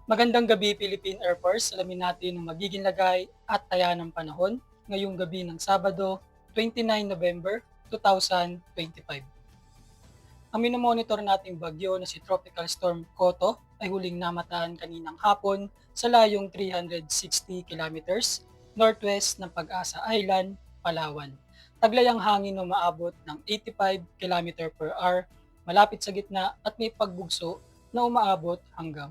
Magandang gabi Philippine Air Force. Alamin natin ang magiging lagay at taya ng panahon ngayong gabi ng Sabado, 29 November 2025. Ang minomonitor nating bagyo na si Tropical Storm Koto ay huling namataan kaninang hapon sa layong 360 kilometers northwest ng Pag-asa Island, Palawan. Taglay ang hangin na umaabot ng 85 km/h malapit sa gitna at may pagbugso na umaabot hanggang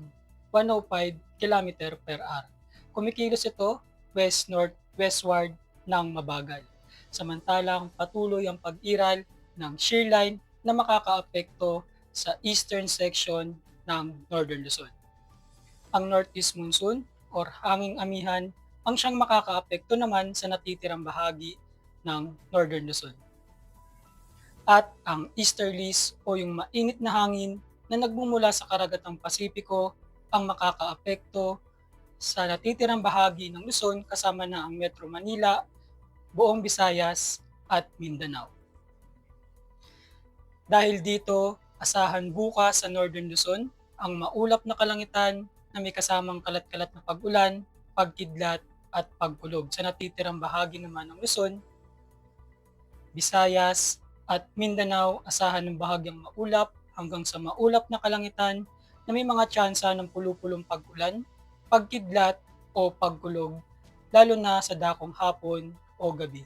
105 km/h. Kumikilos ito west-northwestward ng mabagal. Samantalang patuloy ang pag-iral ng shear line na makakaapekto sa eastern section ng Northern Luzon. Ang northeast monsoon or hanging amihan ang siyang makakaapekto naman sa natitirang bahagi ng Northern Luzon. At ang easterlies o yung mainit na hangin na nagmumula sa karagatang Pasipiko ang makakaapekto sa natitirang bahagi ng Luzon kasama na ang Metro Manila, buong Visayas at Mindanao. Dahil dito, asahan bukas sa Northern Luzon ang maulap na kalangitan na may kasamang kalat-kalat na pag-ulan, pagkidlat at pagkulog. Sa natitirang bahagi naman ng Luzon, Visayas at Mindanao, asahan ng bahagyang maulap hanggang sa maulap na kalangitan na may mga tsansa ng pulupulong pag-ulan, pagkidlat o pagkulog, lalo na sa dakong hapon o gabi.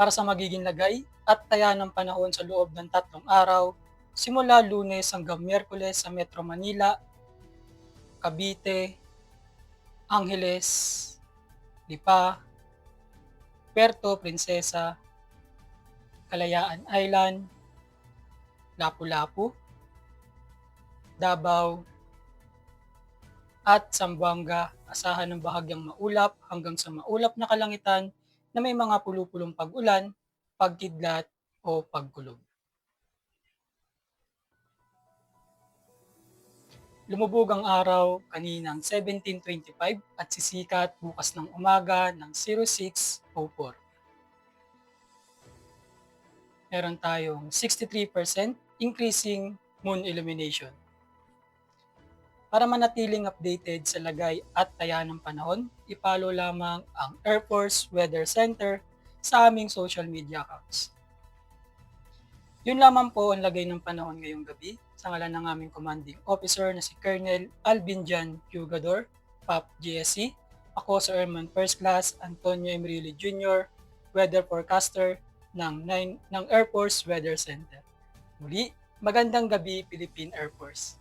Para sa magiging lagay at taya ng panahon sa loob ng 3 araw, simula Lunes hanggang Miyerkules sa Metro Manila, Cavite, Angeles, Lipa, Puerto Princesa, Kalayaan Island, Lapu-Lapu, Davao, at Zamboanga, asahan ng bahagyang maulap hanggang sa maulap na kalangitan na may mga pulupulong pag-ulan, pagkidlat o pagkulog. Lumubog ang araw kaninang 17:25 at sisikat bukas ng umaga ng 06:04. Meron tayong 63% increasing moon illumination. Para manatiling updated sa lagay at taya ng panahon, i-follow lamang ang Air Force Weather Center sa aming social media accounts. Yun lamang po ang lagay ng panahon ngayong gabi sa ngalan ng aming commanding officer na si Colonel Albinjan Pugador, PAP GSC. Ako sa Airman First Class Antonio Emrilio Jr., weather forecaster ng Air Force Weather Center. Muli, magandang gabi Philippine Air Force.